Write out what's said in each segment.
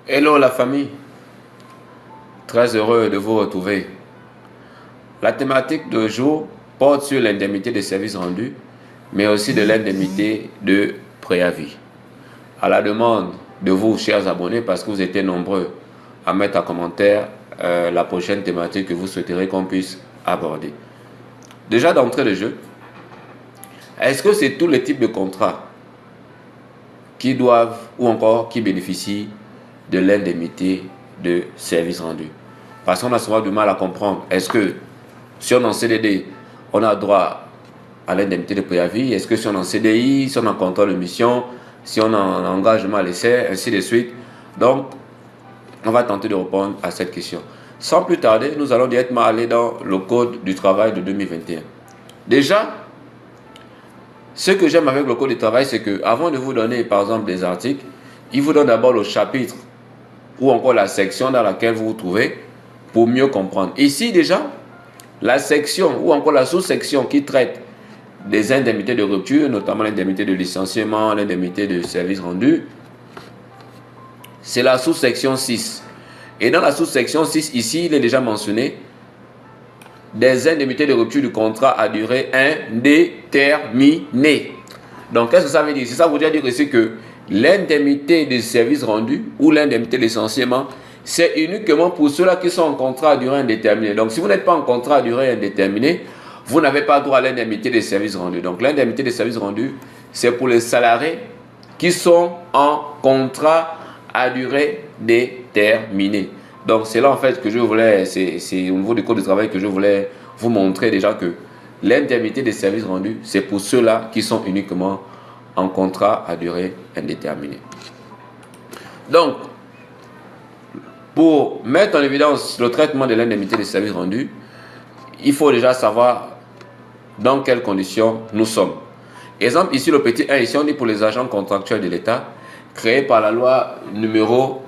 Hello la famille, très heureux de vous retrouver. La thématique de jour porte sur l'indemnité de services rendus, mais aussi de l'indemnité de préavis. À la demande de vous, chers abonnés, parce que vous étiez nombreux à mettre en commentaire la prochaine thématique que vous souhaiterez qu'on puisse aborder. Déjà d'entrée de jeu, est-ce que c'est tous les types de contrats qui doivent ou encore qui bénéficient de l'indemnité de service rendu? Parce qu'on a souvent du mal à comprendre. Est-ce que si on est en CDD, on a droit à l'indemnité de préavis? Est-ce que si on est en CDI, si on est en contrat de mission, si on est en engagement à l'essai, ainsi de suite? Donc, on va tenter de répondre à cette question. Sans plus tarder, nous allons directement aller dans le Code du travail de 2021. Déjà, ce que j'aime avec le Code du travail, c'est que avant de vous donner, par exemple, des articles, il vous donne d'abord le chapitre ou encore la section dans laquelle vous vous trouvez pour mieux comprendre. Ici, déjà, la section ou encore la sous-section qui traite des indemnités de rupture, notamment l'indemnité de licenciement, l'indemnité de service rendu, c'est la sous-section 6. Et dans la sous-section 6, ici, il est déjà mentionné des indemnités de rupture du contrat à durée indéterminée. Donc, qu'est-ce que ça veut dire? Ça veut dire aussi que l'indemnité de service rendu ou l'indemnité de licenciement, c'est uniquement pour ceux-là qui sont en contrat à durée indéterminée. Donc, si vous n'êtes pas en contrat à durée indéterminée, vous n'avez pas droit à l'indemnité de service rendu. Donc, l'indemnité de service rendu, c'est pour les salariés qui sont en contrat à durée déterminée. Donc, c'est là en fait que je voulais, c'est au niveau du Code du travail que je voulais vous montrer déjà que l'indemnité de service rendu, c'est pour ceux-là qui sont uniquement en contrat à durée indéterminée. Donc, pour mettre en évidence le traitement de l'indemnité de service rendu, il faut déjà savoir dans quelles conditions nous sommes. Exemple, ici le petit 1, ici on dit pour les agents contractuels de l'État, créé par la loi numéro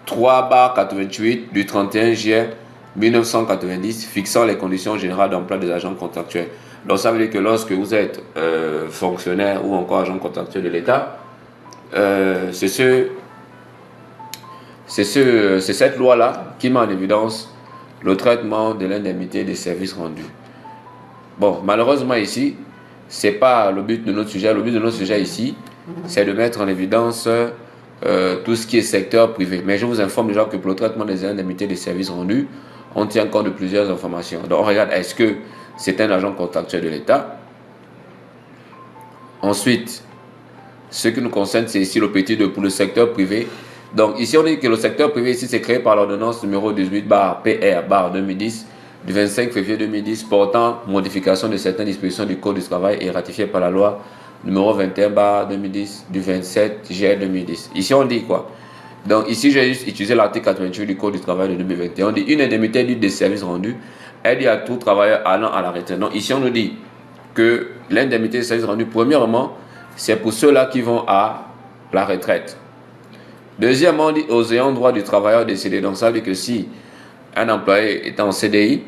3/88 du 31 juillet 1990, fixant les conditions générales d'emploi des agents contractuels. Donc ça veut dire que lorsque vous êtes fonctionnaire ou encore agent contractuel de l'État, c'est cette loi-là qui met en évidence le traitement de l'indemnité des services rendus. Bon, malheureusement ici, ce n'est pas le but de notre sujet. Le but de notre sujet ici, c'est de mettre en évidence tout ce qui est secteur privé. Mais je vous informe déjà que pour le traitement des indemnités des services rendus, on tient compte de plusieurs informations. Donc on regarde, est-ce que c'est un agent contractuel de l'État? Ensuite, ce qui nous concerne, c'est ici le petit 2 pour le secteur privé. Donc ici, on dit que le secteur privé, ici, c'est créé par l'ordonnance numéro 18/PR/2010 du 25 février 2010 portant modification de certaines dispositions du Code du travail et ratifié par la loi numéro 21/2010 du 27 juillet 2010. Ici, on dit quoi? Donc ici, j'ai juste utilisé l'article 88 du Code du travail de 2021. On dit une indemnité due des services rendus est due à tout travailleur allant à la retraite. Donc ici, on nous dit que l'indemnité des services rendus, premièrement, c'est pour ceux-là qui vont à la retraite. Deuxièmement, on dit aux ayants droit du travailleur décédé. Donc ça veut dire que si un employé est en CDI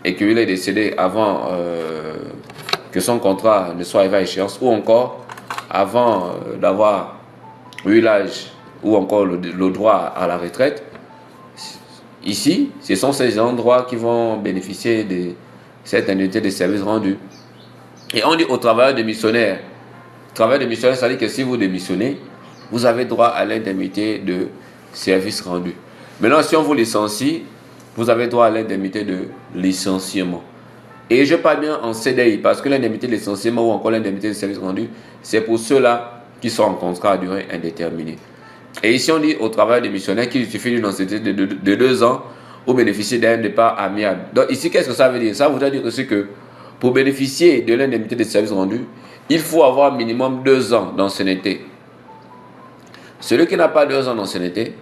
et qu'il est décédé avant que son contrat ne soit arrivé à échéance, ou encore avant d'avoir eu l'âge ou encore le droit à la retraite, ici, ce sont ces endroits qui vont bénéficier de cette indemnité de services rendus. Et on dit aux travailleurs démissionnaires, travail démissionnaire, ça veut dire que si vous démissionnez, vous avez droit à l'indemnité de services rendus. Maintenant, si on vous licencie, vous avez droit à l'indemnité de licenciement. Et je parle bien en CDI, parce que l'indemnité de licenciement ou encore l'indemnité de services rendus, c'est pour ceux-là qui sont en contrat à durée indéterminée. Et ici, on dit aux travailleurs démissionnaires qu'il suffit d'une ancienneté de 2 ans pour bénéficier d'un départ amiable. Donc ici, qu'est-ce que ça veut dire? Ça voudrait dire aussi que pour bénéficier de l'indemnité de services rendus, il faut avoir minimum 2 ans d'ancienneté. Celui qui n'a pas 2 ans d'ancienneté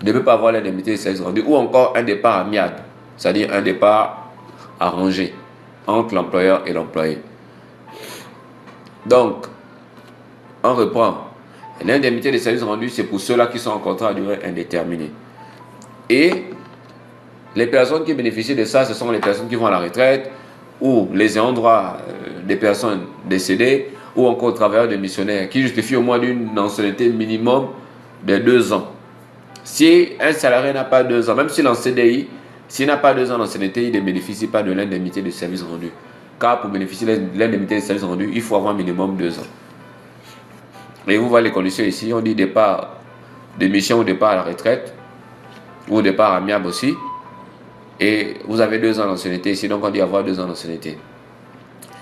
ne peut pas avoir l'indemnité de services rendus ou encore un départ amiable, c'est-à-dire un départ arrangé entre l'employeur et l'employé. Donc, on reprend. L'indemnité de services rendus, c'est pour ceux-là qui sont en contrat à durée indéterminée. Et les personnes qui bénéficient de ça, ce sont les personnes qui vont à la retraite ou les ayants droit des personnes décédées ou encore travailleurs démissionnaires qui justifient au moins d'une ancienneté minimum de 2 ans. Si un salarié n'a pas 2 ans, même s'il est en CDI, s'il n'a pas 2 ans d'ancienneté, il ne bénéficie pas de l'indemnité de service rendu. Car pour bénéficier de l'indemnité de service rendu, il faut avoir minimum 2 ans. Et vous voyez les conditions ici, on dit départ de mission ou départ à la retraite, ou départ amiable aussi. Et vous avez 2 ans d'ancienneté ici, donc on dit avoir 2 ans d'ancienneté.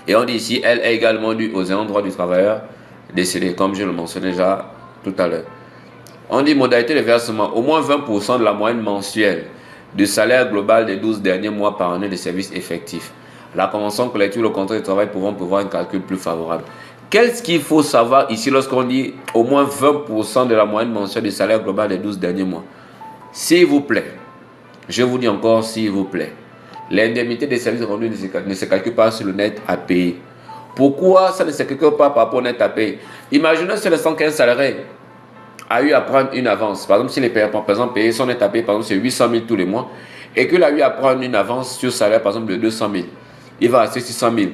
Et on dit ici, elle est également due aux ayants droit du travailleur décédé, comme je le mentionnais déjà tout à l'heure. On dit modalité de versement, au moins 20% de la moyenne mensuelle du salaire global des 12 derniers mois par année de service effectif. La convention collective ou le contrat de travail pouvant prévoir un calcul plus favorable. Qu'est-ce qu'il faut savoir ici lorsqu'on dit au moins 20% de la moyenne mensuelle du salaire global des 12 derniers mois? S'il vous plaît, je vous dis encore s'il vous plaît, l'indemnité des services rendus ne se calcule pas sur le net à payer. Pourquoi ça ne se calcule pas par rapport au net à payer? Imaginez sur le 115 salariés a eu à prendre une avance. Par exemple, s'il est payé, par exemple, payer son net à payer, par exemple, c'est 800 000 tous les mois, et qu'il a eu à prendre une avance sur salaire, par exemple, de 200 000. Il va rester 600 000.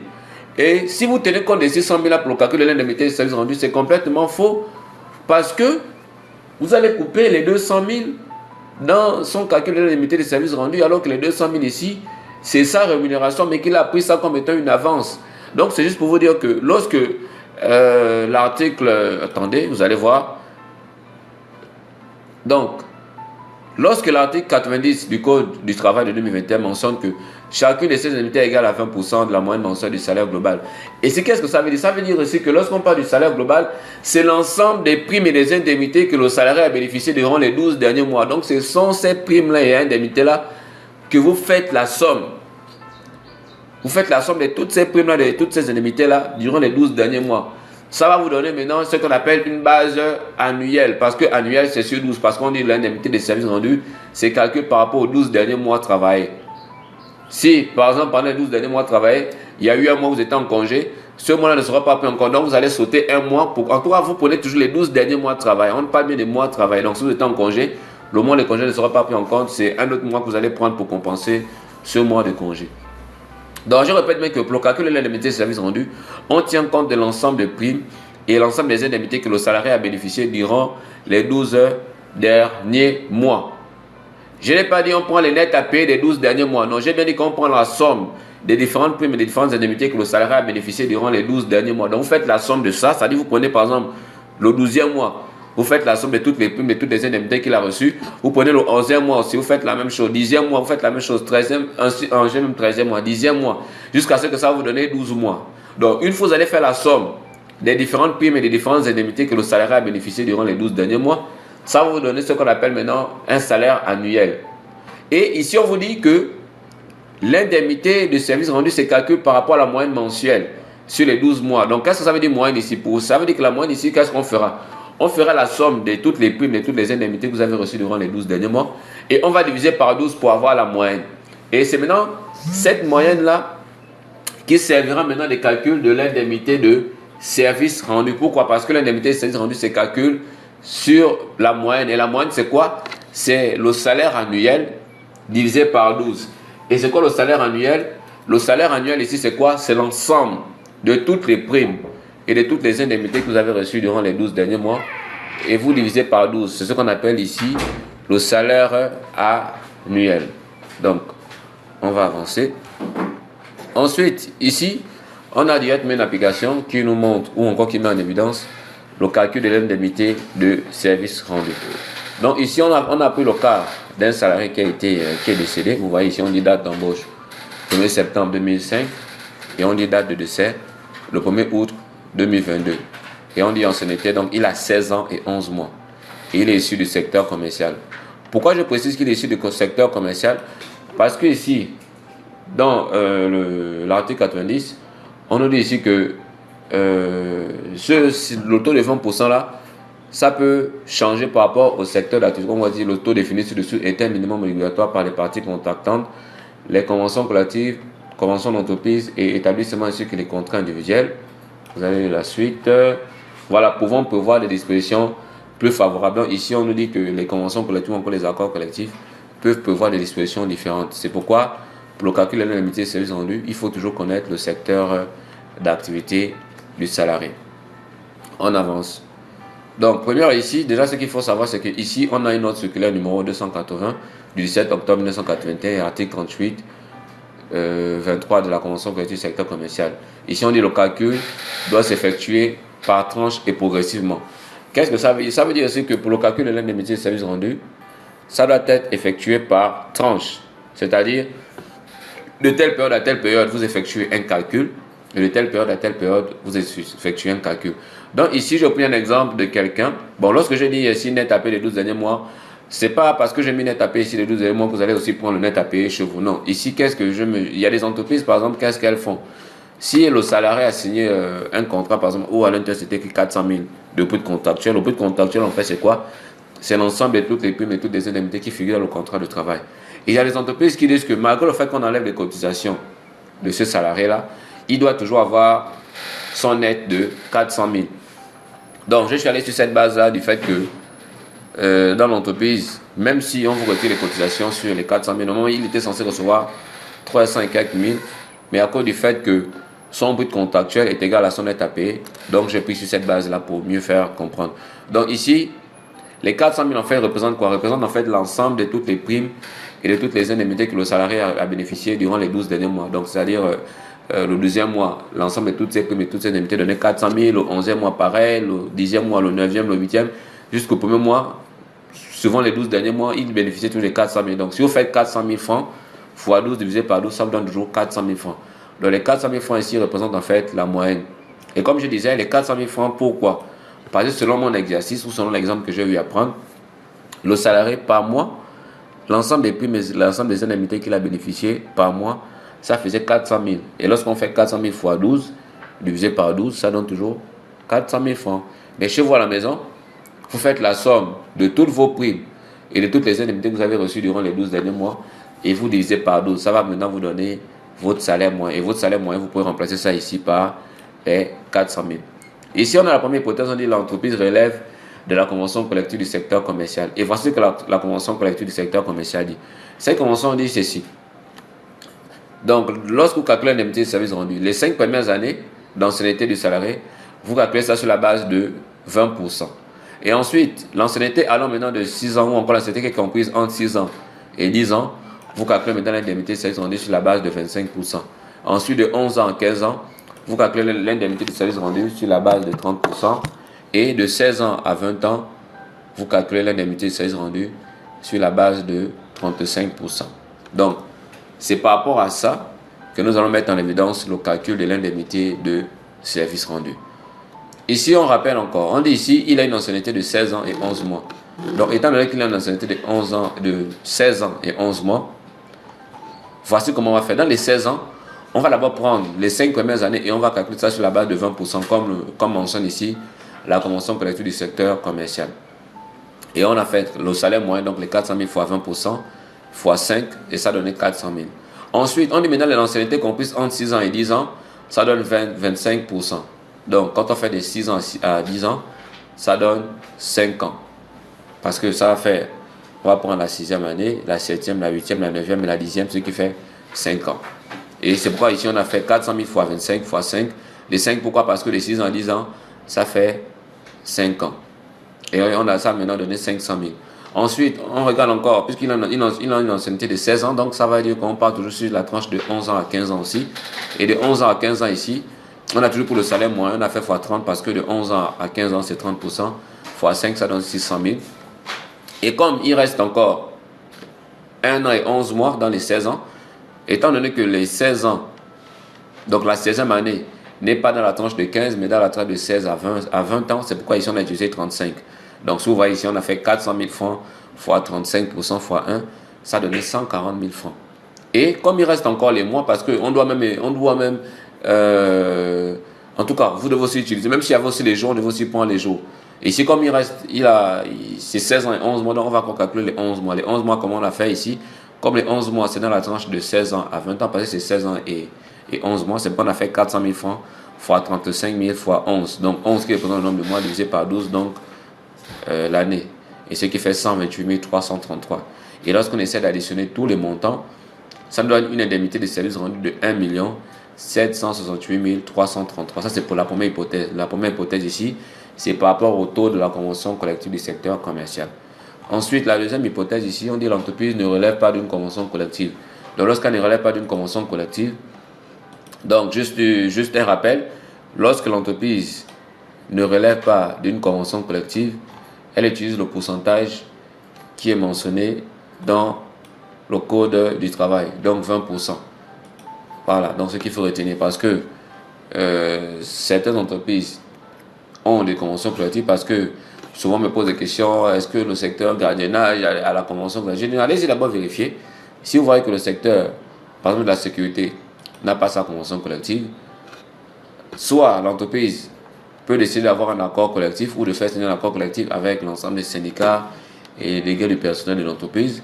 Et si vous tenez compte des 600 000 là pour le calcul de l'indemnité des services rendus, c'est complètement faux, parce que vous allez couper les 200 000 dans son calcul de l'indemnité des services rendus, alors que les 200 000 ici, c'est sa rémunération, mais qu'il a pris ça comme étant une avance. Donc, c'est juste pour vous dire que lorsque l'article... attendez, vous allez voir. Donc, lorsque l'article 90 du Code du travail de 2021 mentionne que chacune de ces indemnités est égale à 20% de la moyenne mensuelle du salaire global. Et qu'est-ce que ça veut dire? Ça veut dire aussi que lorsqu'on parle du salaire global, c'est l'ensemble des primes et des indemnités que le salarié a bénéficié durant les 12 derniers mois. Donc, ce sont ces primes-là et indemnités-là que vous faites la somme. Vous faites la somme de toutes ces primes-là, de toutes ces indemnités-là durant les 12 derniers mois. Ça va vous donner maintenant ce qu'on appelle une base annuelle. Parce que annuel, c'est sur 12. Parce qu'on dit l'indemnité des services rendus, c'est calculé par rapport aux 12 derniers mois travaillés. Si, par exemple, pendant les 12 derniers mois travaillés, il y a eu un mois où vous étiez en congé, ce mois-là ne sera pas pris en compte. Donc, vous allez sauter un mois. En tout cas, vous prenez toujours les 12 derniers mois de travail. On ne parle bien des mois de travail. Donc, si vous êtes en congé, le mois de congé ne sera pas pris en compte. C'est un autre mois que vous allez prendre pour compenser ce mois de congé. Donc, je répète bien que pour le calcul de l'indemnité de service rendu, on tient compte de l'ensemble des primes et l'ensemble des indemnités que le salarié a bénéficié durant les 12 derniers mois. Je n'ai pas dit on prend les nets à payer des 12 derniers mois. Non, j'ai bien dit qu'on prend la somme des différentes primes et des différentes indemnités que le salarié a bénéficié durant les 12 derniers mois. Donc, vous faites la somme de ça. C'est-à-dire, vous prenez par exemple le 12e mois. Vous faites la somme de toutes les primes, de toutes les indemnités qu'il a reçues. Vous prenez le 11e mois aussi, vous faites la même chose. 10e mois, vous faites la même chose. 13e, 13e mois, 10e mois. Jusqu'à ce que ça vous donne 12 mois. Donc, une fois vous allez faire la somme des différentes primes et des différentes indemnités que le salarié a bénéficié durant les 12 derniers mois, ça va vous donner ce qu'on appelle maintenant un salaire annuel. Et ici, on vous dit que l'indemnité de service rendu se calcule par rapport à la moyenne mensuelle sur les 12 mois. Donc, qu'est-ce que ça veut dire moyenne ici? Ça veut dire que la moyenne ici, qu'est-ce qu'on fera? On fera la somme de toutes les primes, de toutes les indemnités que vous avez reçues durant les 12 derniers mois. Et on va diviser par 12 pour avoir la moyenne. Et c'est maintenant cette moyenne-là qui servira maintenant de calcul de l'indemnité de service rendu. Pourquoi? Parce que l'indemnité de service rendu se calcule sur la moyenne. Et la moyenne, c'est quoi? C'est le salaire annuel divisé par 12. Et c'est quoi le salaire annuel? Le salaire annuel ici, c'est quoi? C'est l'ensemble de toutes les primes et de toutes les indemnités que vous avez reçues durant les 12 derniers mois, et vous divisez par 12. C'est ce qu'on appelle ici le salaire annuel. Donc, on va avancer. Ensuite, ici, on a directement une application qui nous montre, ou encore qui met en évidence, le calcul de l'indemnité de service rendu. Donc, ici, on a pris le cas d'un salarié qui est décédé. Vous voyez ici, on dit date d'embauche 1er septembre 2005, et on dit date de décès le 1er août 2022. Et on dit ancienneté, donc il a 16 ans et 11 mois. Et il est issu du secteur commercial. Pourquoi je précise qu'il est issu du secteur commercial? Parce que ici, dans l'article 90, on nous dit ici que le taux de 20% là, ça peut changer par rapport au secteur d'activité. On va dire le taux défini ci-dessous est un minimum obligatoire par les parties contractantes, les conventions collectives, conventions d'entreprise et établissements ainsi que les contrats individuels. Vous avez la suite. Voilà, pouvons prévoir des dispositions plus favorables. Donc, ici, on nous dit que les conventions collectives ou encore les accords collectifs peuvent prévoir des dispositions différentes. C'est pourquoi, pour le calcul de l'indemnité de service rendu, il faut toujours connaître le secteur d'activité du salarié. On avance. Donc, première ici, déjà ce qu'il faut savoir, c'est qu'ici, on a une autre circulaire numéro 280 du 17 octobre 1981, article 38, 23 de la Convention collective du secteur commercial. Ici, on dit le calcul doit s'effectuer par tranche et progressivement. Qu'est-ce que ça veut dire? Ça veut dire aussi que pour le calcul de l'indemnité de service rendu, ça doit être effectué par tranche. C'est-à-dire, de telle période à telle période, vous effectuez un calcul, et de telle période à telle période, vous effectuez un calcul. Donc ici, j'ai pris un exemple de quelqu'un. Bon, lorsque je dis ici net à payer les 12 derniers mois, c'est pas parce que j'ai mis net à payer ici les 12 derniers mois que vous allez aussi prendre le net à payer chez vous. Non, ici, il y a des entreprises, par exemple, qu'est-ce qu'elles font? Si le salarié a signé un contrat, par exemple, où à l'intérieur c'était écrit 400 000 de prix contractuel, le prix contractuel, en fait, c'est quoi? C'est l'ensemble de toutes les primes et toutes les indemnités qui figurent dans le contrat de travail. Et il y a des entreprises qui disent que malgré le fait qu'on enlève les cotisations de ce salarié-là, il doit toujours avoir son net de 400 000. Donc, je suis allé sur cette base-là du fait que dans l'entreprise, même si on vous retire les cotisations sur les 400 000, normalement, il était censé recevoir 300 et quelques mille, mais à cause du fait que son brut contractuel est égal à son net à payer, donc j'ai pris sur cette base-là pour mieux faire comprendre. Donc ici, les 400 000 en fait représentent quoi? Représentent en fait l'ensemble de toutes les primes et de toutes les indemnités que le salarié a bénéficié durant les 12 derniers mois. Donc c'est-à-dire le 12e mois, l'ensemble de toutes ces primes et toutes ces indemnités donnaient 400 000, le 11e mois pareil, le 10e mois, le 9e, le 8e, jusqu'au premier mois. Souvent les 12 derniers mois, il bénéficiait toujours des 400 000. Donc si vous faites 400 000 francs, fois 12 divisé par 12, ça vous donne toujours 400 000 francs. Donc les 400 000 francs ici représentent en fait la moyenne. Et comme je disais, les 400 000 francs, pourquoi? Parce que selon mon exercice ou selon l'exemple que j'ai eu à prendre, le salarié par mois, l'ensemble des primes et l'ensemble des indemnités qu'il a bénéficié par mois, ça faisait 400 000. Et lorsqu'on fait 400 000 fois 12, divisé par 12, ça donne toujours 400 000 francs. Mais chez vous à la maison, vous faites la somme de toutes vos primes et de toutes les indemnités que vous avez reçues durant les 12 derniers mois et vous divisez par 12. Ça va maintenant vous donner votre salaire moyen. Et votre salaire moyen, vous pouvez remplacer ça ici par 400 000. Ici, on a la première hypothèse, on dit l'entreprise relève de la convention collective du secteur commercial. Et voici ce que la convention collective du secteur commercial dit. Cette convention dit ceci. Donc, lorsque vous calculez l'indemnité de service rendu, les 5 premières années d'ancienneté du salarié, vous calculez ça sur la base de 20%. Et ensuite, l'ancienneté allant maintenant de 6 ans, ou encore l'ancienneté qui est comprise entre 6 ans et 10 ans, vous calculez maintenant l'indemnité de service rendu sur la base de 25%. Ensuite, de 11 ans à 15 ans, vous calculez l'indemnité de service rendu sur la base de 30%. Et de 16 ans à 20 ans, vous calculez l'indemnité de service rendu sur la base de 35%. Donc, c'est par rapport à ça que nous allons mettre en évidence le calcul de l'indemnité de service rendu. Ici, on rappelle encore, on dit ici, il a une ancienneté de 16 ans et 11 mois. Donc, étant donné qu'il a une ancienneté de 16 ans et 11 mois, voici comment on va faire. Dans les 16 ans, on va d'abord prendre les 5 premières années et on va calculer ça sur la base de 20%, comme mentionne ici la convention collective du secteur commercial. Et on a fait le salaire moyen, donc les 400 000 fois 20%, fois 5, et ça donnait 400 000. Ensuite, on dit maintenant l'ancienneté comprise entre 6 ans et 10 ans, ça donne 25%. Donc, quand on fait de 6 ans à 10 ans, ça donne 5 ans. Parce que ça va faire, on va prendre la 6e année, la 7e, la 8e, la 9e et la 10e, ce qui fait 5 ans. Et c'est pourquoi ici on a fait 400 000 fois 25 fois 5. Les 5, pourquoi? Parce que les 6 ans à 10 ans, ça fait 5 ans. Et on a ça maintenant donné 500 000. Ensuite, on regarde encore, puisqu'il a une ancienneté de 16 ans, donc ça va dire qu'on part toujours sur la tranche de 11 ans à 15 ans aussi. Et de 11 ans à 15 ans ici, on a toujours pour le salaire moyen, on a fait fois 30 parce que de 11 ans à 15 ans, c'est 30%. Fois 5, ça donne 600 000. Et comme il reste encore 1 an et 11 mois dans les 16 ans, étant donné que les 16 ans, donc la 16e année, n'est pas dans la tranche de 15, mais dans la tranche de 16 à 20 ans, c'est pourquoi ici on a utilisé 35. Donc si vous voyez ici, on a fait 400 000 francs fois 35% fois 1, ça donnait 140 000 francs. Et comme il reste encore les mois, parce qu'on doit même en tout cas, vous devez aussi utiliser, même s'il y avait aussi les jours, on devait aussi prendre les jours. Et ici, comme c'est 16 ans et 11 mois, donc on va encore calculer les 11 mois. Les 11 mois, comme on l'a fait ici, comme les 11 mois, c'est dans la tranche de 16 ans à 20 ans, parce que c'est 16 ans et 11 mois, c'est qu'on a fait 400 000 francs fois 35 000 fois 11. Donc 11 qui représente le nombre de mois divisé par 12, donc l'année. Et ce qui fait 128 333. Et lorsqu'on essaie d'additionner tous les montants, ça nous donne une indemnité de service rendu de 1 768 333. Ça, c'est pour la première hypothèse. La première hypothèse ici, c'est par rapport au taux de la convention collective du secteur commercial. Ensuite, la deuxième hypothèse ici, on dit l'entreprise ne relève pas d'une convention collective. Donc, lorsqu'elle ne relève pas d'une convention collective, donc juste un rappel, lorsque l'entreprise ne relève pas d'une convention collective, elle utilise le pourcentage qui est mentionné dans le code du travail, donc 20%. Voilà, donc ce qu'il faut retenir, parce que certaines entreprises ont des conventions collectives, parce que souvent on me pose des questions, est-ce que le secteur gardiennage a la convention collective? Allez-y d'abord vérifier. Si vous voyez que le secteur, par exemple de la sécurité, n'a pas sa convention collective, soit l'entreprise peut décider d'avoir un accord collectif ou de faire signer un accord collectif avec l'ensemble des syndicats et des gars du personnel de l'entreprise,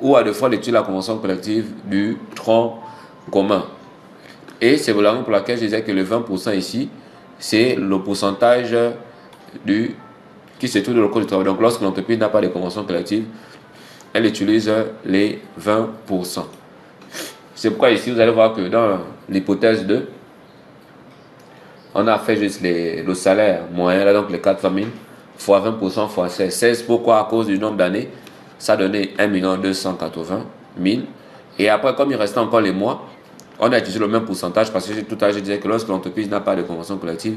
ou à deux fois d'étudier la convention collective du tronc commun. Et c'est la raison pour laquelle je disais que le 20% ici, c'est le pourcentage qui se trouve dans le code du travail. Donc lorsque l'entreprise n'a pas de convention collective, elle utilise les 20%. C'est pourquoi ici, vous allez voir que dans l'hypothèse 2, on a fait juste le salaire moyen, là, donc les 400 000, fois 20% fois 16. 16, pourquoi? À cause du nombre d'années, ça donnait 1 280 000. Et après, comme il restait encore les mois, on a utilisé le même pourcentage parce que tout à l'heure, je disais que lorsque l'entreprise n'a pas de convention collective,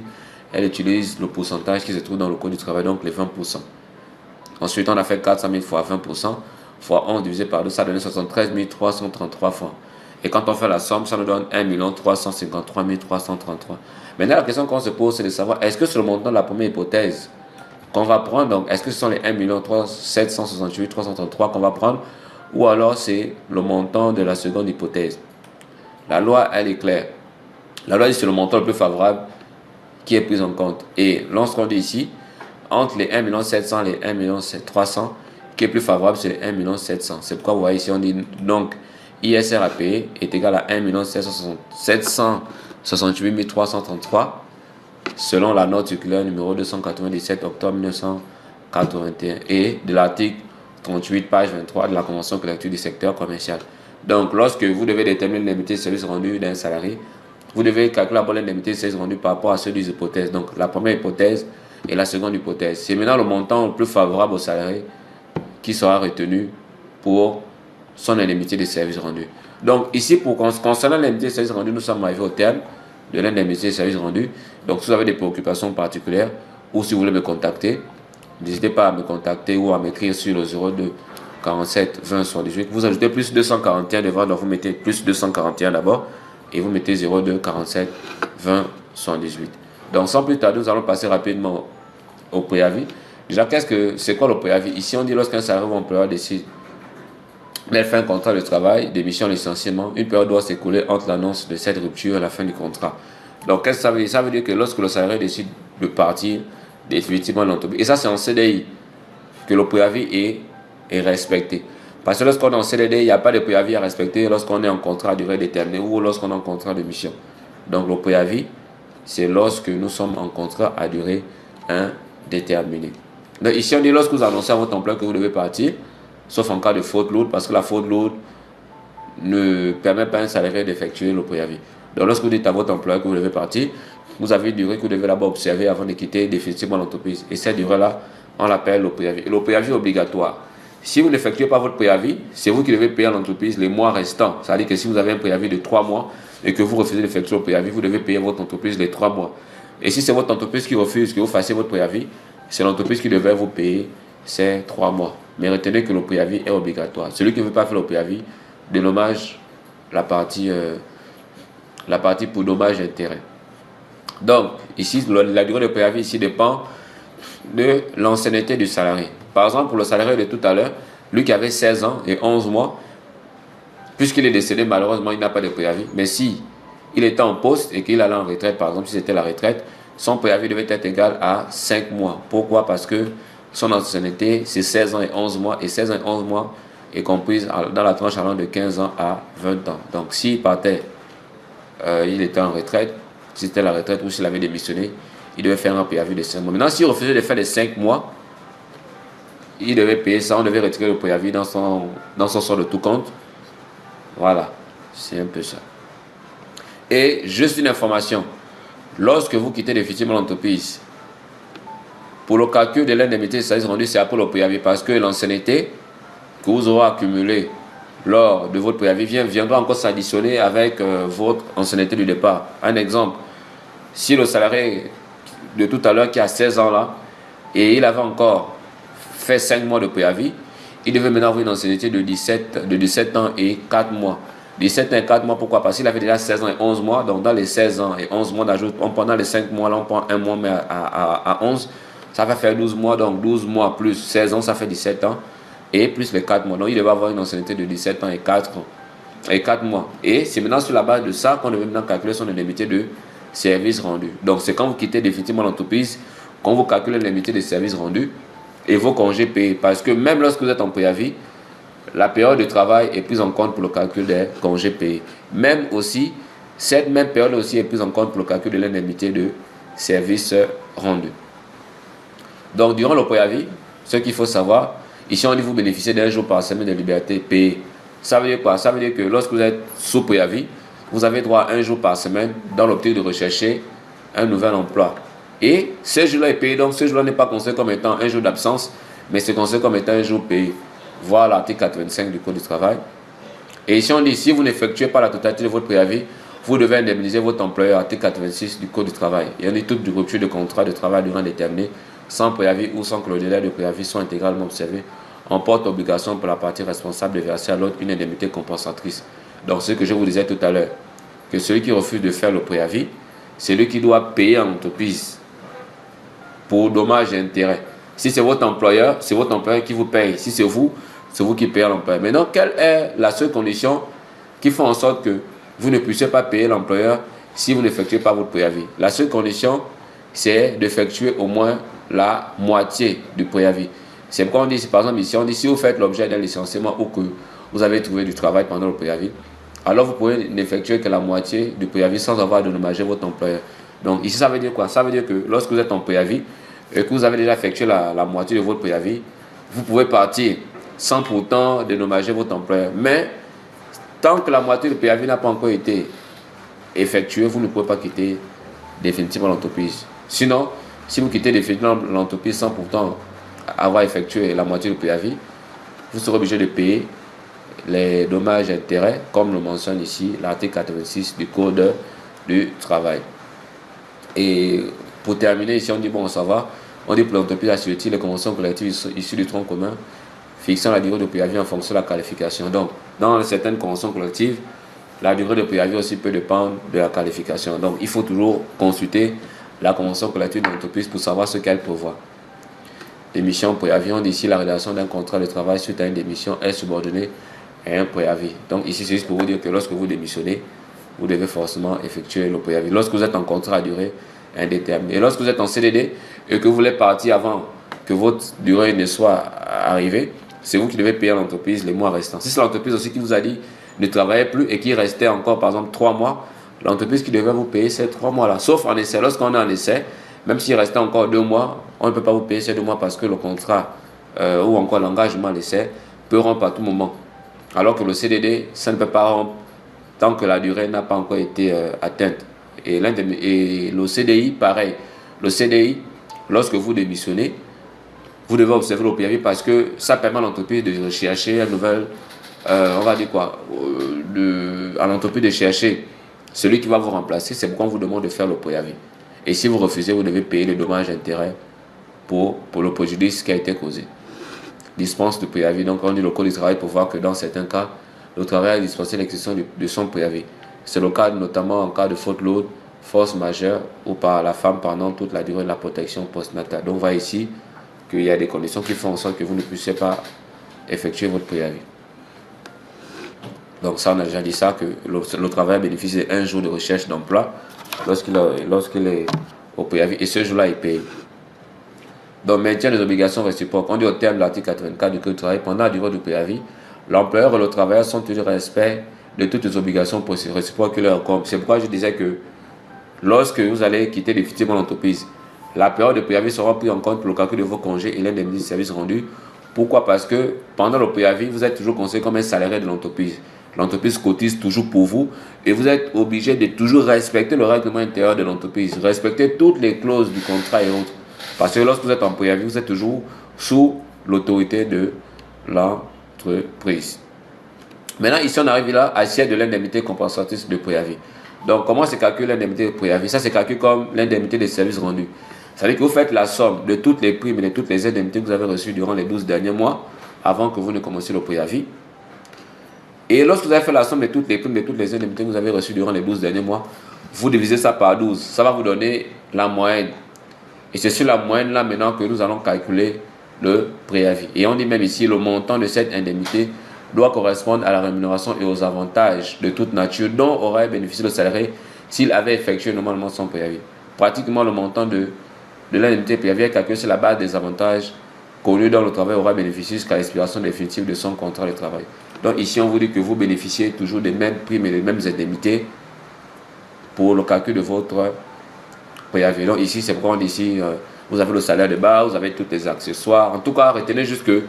elle utilise le pourcentage qui se trouve dans le code du travail, donc les 20%. Ensuite, on a fait 400 000 fois 20%, fois 11 divisé par 2, ça donnait 73 333 francs. Et quand on fait la somme, ça nous donne 1 353 333. Maintenant, la question qu'on se pose, c'est de savoir, est-ce que c'est le montant de la première hypothèse qu'on va prendre? Donc, est-ce que ce sont les 1 768 333 qu'on va prendre? Ou alors, c'est le montant de la seconde hypothèse? La loi, elle est claire. La loi dit que c'est le montant le plus favorable qui est pris en compte. Et lorsqu'on dit ici, entre les 1 700 000 et les 1 300 000, qui est plus favorable, c'est les 1 700 000. C'est pourquoi vous voyez ici, on dit donc ISR à payer est égal à 1 768 333 selon la note circulaire numéro 297 octobre 1981 et de l'article 38 page 23 de la convention collective du secteur commercial. Donc lorsque vous devez déterminer l'indemnité de service rendu d'un salarié, vous devez calculer l'indemnité de service rendu par rapport à ceux des hypothèses. Donc la première hypothèse et la seconde hypothèse. C'est maintenant le montant le plus favorable au salarié qui sera retenu pour son indemnité de service rendu. Donc ici, pour concernant l'indemnité de service rendu, nous sommes arrivés au terme de l'indemnité de service rendu. Donc si vous avez des préoccupations particulières ou si vous voulez me contacter, n'hésitez pas à me contacter ou à m'écrire sur le 02 47 20 78. Vous ajoutez plus 241 devant, donc vous mettez plus 241 d'abord et vous mettez 02 47 20 78. Donc sans plus tarder, nous allons passer rapidement au préavis. Déjà, c'est quoi le préavis? Ici, on dit lorsqu'un salarié ou employeur décide de faire un contrat de travail, démission, licenciement, une période doit s'écouler entre l'annonce de cette rupture et la fin du contrat. Donc, qu'est-ce que ça veut dire? Ça veut dire que lorsque le salarié décide de partir définitivement de l'entreprise, et ça c'est en CDI, que le préavis est respecté. Parce que lorsqu'on est en CDD, il n'y a pas de préavis à respecter lorsqu'on est en contrat à durée déterminée ou lorsqu'on est en contrat de mission. Donc, le préavis, c'est lorsque nous sommes en contrat à durée indéterminée. Donc, ici, on dit lorsque vous annoncez à votre employeur que vous devez partir, sauf en cas de faute lourde, parce que la faute lourde ne permet pas à un salarié d'effectuer le préavis. Donc, lorsque vous dites à votre employeur que vous devez partir, vous avez une durée que vous devez d'abord observer avant de quitter définitivement l'entreprise. Et cette durée-là, on l'appelle le préavis. Et le préavis est obligatoire. Si vous n'effectuez pas votre préavis, c'est vous qui devez payer à l'entreprise les mois restants. C'est-à-dire que si vous avez un préavis de 3 mois et que vous refusez d'effectuer le préavis, vous devez payer votre entreprise les 3 mois. Et si c'est votre entreprise qui refuse que vous fassiez votre préavis, c'est l'entreprise qui devait vous payer ces 3 mois. Mais retenez que le préavis est obligatoire. Celui qui ne veut pas faire le préavis dédommage la partie pour dommage d'intérêt. Donc, ici, la durée de préavis ici dépend de l'ancienneté du salarié. Par exemple, pour le salarié de tout à l'heure, lui qui avait 16 ans et 11 mois, puisqu'il est décédé, malheureusement, il n'a pas de préavis. Mais si il était en poste et qu'il allait en retraite, par exemple, si c'était la retraite, son préavis devait être égal à 5 mois. Pourquoi? Parce que son ancienneté, c'est 16 ans et 11 mois. Et 16 ans et 11 mois est comprise dans la tranche allant de 15 ans à 20 ans. Donc, s'il partait, il était en retraite, si c'était la retraite ou s'il avait démissionné, il devait faire un préavis de 5 mois. Maintenant, s'il refusait de faire les 5 mois, il devait payer ça, on devait retirer le préavis dans son solde de tout compte. Voilà, c'est un peu ça. Et juste une information, lorsque vous quittez définitivement l'entreprise, pour le calcul de l'indemnité de service rendu, c'est après le préavis parce que l'ancienneté que vous aurez accumulée lors de votre préavis viendra encore s'additionner avec votre ancienneté du départ. Un exemple, si le salarié de tout à l'heure qui a 16 ans là, et il avait encore fait 5 mois de préavis, il devait maintenant avoir une ancienneté de 17 ans et 4 mois. 17 ans et 4 mois, pourquoi? Parce qu'il avait déjà 16 ans et 11 mois, donc dans les 16 ans et 11 mois, on prend dans les 5 mois, là on prend un mois, mais à 11, ça va faire 12 mois, donc 12 mois plus 16 ans, ça fait 17 ans, et plus les 4 mois. Donc il devait avoir une ancienneté de 17 ans et 4 mois. Et c'est maintenant sur la base de ça qu'on devait maintenant calculer son indemnité de service rendu. Donc c'est quand vous quittez définitivement l'entreprise, quand vous calculez l'indemnité de service rendu et vos congés payés. Parce que même lorsque vous êtes en préavis, la période de travail est prise en compte pour le calcul des congés payés. Même aussi, cette même période aussi est prise en compte pour le calcul de l'indemnité de service rendu. Donc durant le préavis, ce qu'il faut savoir, ici on dit vous bénéficiez d'un jour par semaine de liberté payée. Ça veut dire quoi? Ça veut dire que lorsque vous êtes sous préavis, vous avez droit à un jour par semaine dans l'optique de rechercher un nouvel emploi. Et ce jour-là est payé, donc ce jour-là n'est pas considéré comme étant un jour d'absence, mais c'est considéré comme étant un jour payé. Voilà l'article 85 du Code du travail. Et ici on dit, si vous n'effectuez pas la totalité de votre préavis, vous devez indemniser votre employeur, article 86 du Code du travail. Il y a toute rupture de contrat de travail durant déterminé, sans préavis ou sans que le délai de préavis soit intégralement observé, on porte obligation pour la partie responsable de verser à l'autre une indemnité compensatrice. Donc ce que je vous disais tout à l'heure, que celui qui refuse de faire le préavis, c'est lui qui doit payer à l'entreprise pour dommages et intérêts. Si c'est votre employeur qui vous paye. Si c'est vous qui payez à l'employeur. Maintenant, quelle est la seule condition qui fait en sorte que vous ne puissiez pas payer l'employeur si vous n'effectuez pas votre préavis? La seule condition, c'est d'effectuer au moins la moitié du préavis. C'est pourquoi on dit, par exemple ici, on dit si vous faites l'objet d'un licenciement ou que vous avez trouvé du travail pendant le préavis, alors vous pouvez n'effectuer que la moitié du préavis sans avoir de dommager votre employeur. Donc ici, ça veut dire quoi? Ça veut dire que lorsque vous êtes en préavis et que vous avez déjà effectué la moitié de votre préavis, vous pouvez partir sans pourtant dédommager votre employeur. Mais tant que la moitié du préavis n'a pas encore été effectuée, vous ne pouvez pas quitter définitivement l'entreprise. Sinon, si vous quittez définitivement l'entreprise sans pourtant avoir effectué la moitié du préavis, vous serez obligé de payer les dommages et intérêts, comme le mentionne ici l'article 86 du Code du travail. Et pour terminer, ici on dit, bon, ça va, on dit pour l'entreprise assujettie les conventions collectives issues du tronc commun, fixant la durée de préavis en fonction de la qualification. Donc, dans certaines conventions collectives, la durée de préavis aussi peut dépendre de la qualification. Donc, il faut toujours consulter la convention collective de l'entreprise pour savoir ce qu'elle prévoit. Démission préavis, on dit ici la rédaction d'un contrat de travail suite à une démission est subordonnée à un préavis. Donc ici c'est juste pour vous dire que lorsque vous démissionnez, vous devez forcément effectuer le préavis. Lorsque vous êtes en contrat à durée indéterminée. Et lorsque vous êtes en CDD et que vous voulez partir avant que votre durée ne soit arrivée, c'est vous qui devez payer à l'entreprise les mois restants. Si c'est l'entreprise aussi qui vous a dit ne travaillez plus et qui restait encore par exemple 3 mois, l'entreprise qui devait vous payer ces 3 mois-là. Sauf en essai, lorsqu'on est en essai, même s'il restait encore 2 mois, on ne peut pas vous payer ces 2 mois parce que le contrat ou encore l'engagement à l'essai peut rompre à tout moment. Alors que le CDD, ça ne peut pas rompre tant que la durée n'a pas encore été atteinte. Et le CDI, pareil. Le CDI, lorsque vous démissionnez, vous devez observer le préavis parce que ça permet à l'entreprise de rechercher une nouvelle, on va dire quoi, à l'entreprise de chercher celui qui va vous remplacer. C'est pourquoi on vous demande de faire le préavis. Et si vous refusez, vous devez payer le dommage intérêt pour le préjudice qui a été causé. Dispense de préavis. Donc, on dit le Code du travail pour voir que dans certains cas, le travail a dispensé l'exécution de son préavis. C'est le cas notamment en cas de faute lourde, force majeure ou par la femme pendant toute la durée de la protection postnatale. Donc, on voit ici qu'il y a des conditions qui font en sorte que vous ne puissiez pas effectuer votre préavis. Donc, ça, on a déjà dit ça, que le travail bénéficie d'un jour de recherche d'emploi lorsqu'il est au préavis, et ce jour-là, il paye. Donc, maintien des obligations réciproques. On dit au terme de l'article 84 du Code du travail, pendant la durée du préavis, l'employeur et le travailleur sont toujours respect de toutes les obligations réciproques qui leur incombent. C'est pourquoi je disais que lorsque vous allez quitter définitivement l'entreprise, la période de préavis sera prise en compte pour le calcul de vos congés et l'indemnité de service rendu. Pourquoi? Parce que pendant le préavis, vous êtes toujours considéré comme un salarié de l'entreprise. L'entreprise cotise toujours pour vous et vous êtes obligé de toujours respecter le règlement intérieur de l'entreprise, respecter toutes les clauses du contrat et autres. Parce que lorsque vous êtes en préavis, vous êtes toujours sous l'autorité de l'entreprise. Maintenant, ici, on arrive là à l'assiette de l'indemnité compensatrice de préavis. Donc, comment se calcule l'indemnité de préavis? Ça se calcule comme l'indemnité des services rendus. Ça veut dire que vous faites la somme de toutes les primes et de toutes les indemnités que vous avez reçues durant les 12 derniers mois avant que vous ne commenciez le préavis. Et lorsque vous avez fait la somme de toutes les primes et de toutes les indemnités que vous avez reçues durant les 12 derniers mois, vous divisez ça par 12. Ça va vous donner la moyenne. Et c'est sur la moyenne là maintenant que nous allons calculer le préavis. Et on dit même ici, le montant de cette indemnité doit correspondre à la rémunération et aux avantages de toute nature dont aurait bénéficié le salarié s'il avait effectué normalement son préavis. Pratiquement le montant de l'indemnité préavis est calculé sur la base des avantages connus dont le travail aura bénéficié jusqu'à l'expiration définitive de son contrat de travail. Donc ici, on vous dit que vous bénéficiez toujours des mêmes primes et des mêmes indemnités pour le calcul de votre préavis. Donc ici, c'est pourquoi on dit ici, vous avez le salaire de base, vous avez tous les accessoires. En tout cas, retenez juste que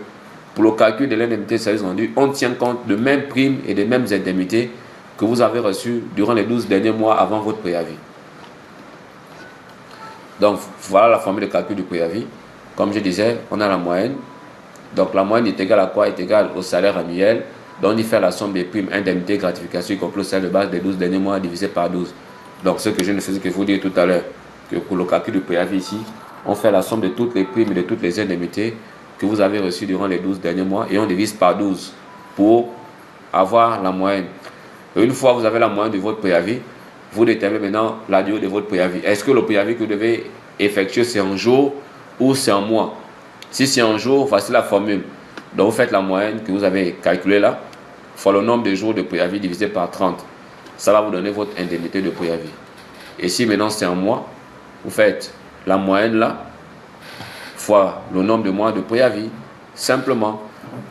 pour le calcul de l'indemnité de service rendu, on tient compte de mêmes primes et des mêmes indemnités que vous avez reçues durant les 12 derniers mois avant votre préavis. Donc voilà la formule de calcul du préavis. Comme je disais, on a la moyenne. Donc la moyenne est égale à quoi? Est égale au salaire annuel. Donc on y fait la somme des primes, indemnités, gratifications, y compris le salaire de base des 12 derniers mois divisé par 12. Donc ce que je ne faisais que vous dire tout à l'heure, que pour le calcul du préavis ici, on fait la somme de toutes les primes et de toutes les indemnités que vous avez reçues durant les 12 derniers mois et on divise par 12 pour avoir la moyenne. Et une fois que vous avez la moyenne de votre préavis, vous déterminez maintenant la durée de votre préavis. Est-ce que le préavis que vous devez effectuer c'est en jour ou c'est en mois? Si c'est en jour, voici la formule. Donc vous faites la moyenne que vous avez calculée là, fois le nombre de jours de préavis divisé par 30. Ça va vous donner votre indemnité de préavis. Et si maintenant c'est en mois, vous faites la moyenne là, fois le nombre de mois de préavis. Simplement,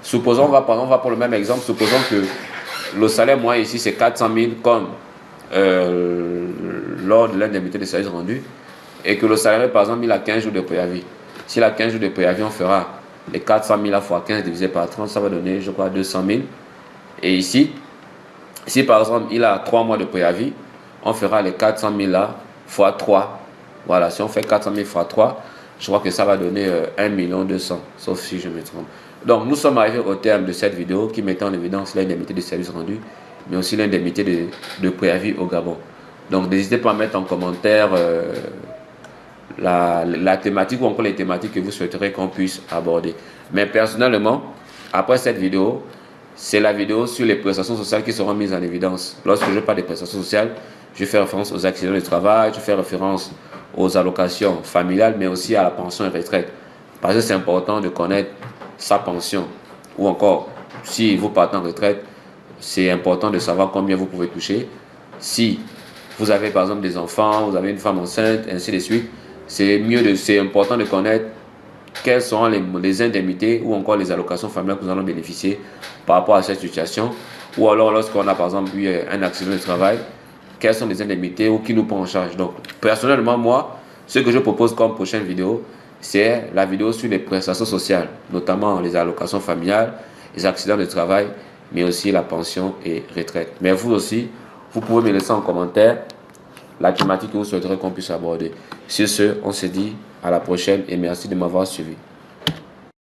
supposons, on va pour le même exemple, supposons que le salaire moyen ici c'est 400 000 comme lors de l'indemnité de service rendu et que le salarié par exemple il a 15 jours de préavis. S'il a 15 jours de préavis, on fera les 400 000 à fois 15 divisé par 30, ça va donner je crois 200 000. Et ici, si par exemple il a 3 mois de préavis, on fera les 400 000 là fois 3. Voilà, si on fait 400 000 fois 3, je crois que ça va donner 1 200 000, sauf si je me trompe. Donc nous sommes arrivés au terme de cette vidéo qui mettait en évidence l'indemnité de service rendu, mais aussi l'indemnité de préavis au Gabon. Donc n'hésitez pas à mettre en commentaire la thématique ou encore les thématiques que vous souhaiterez qu'on puisse aborder. Mais personnellement, après cette vidéo, c'est la vidéo sur les prestations sociales qui seront mises en évidence. Lorsque je parle des prestations sociales, je fais référence aux accidents de travail, je fais référence aux allocations familiales, mais aussi à la pension et retraite. Parce que c'est important de connaître sa pension. Ou encore, si vous partez en retraite, c'est important de savoir combien vous pouvez toucher. Si vous avez par exemple des enfants, vous avez une femme enceinte, ainsi de suite, c'est important de connaître quelles seront les indemnités ou encore les allocations familiales que nous allons bénéficier par rapport à cette situation. Ou alors lorsqu'on a par exemple eu un accident de travail, quelles sont les indemnités ou qui nous prend en charge. Donc personnellement, moi, ce que je propose comme prochaine vidéo, c'est la vidéo sur les prestations sociales, notamment les allocations familiales, les accidents de travail, mais aussi la pension et retraite. Mais vous aussi, vous pouvez me laisser en commentaire la thématique que vous souhaiterez qu'on puisse aborder. Sur ce, on se dit à la prochaine et merci de m'avoir suivi.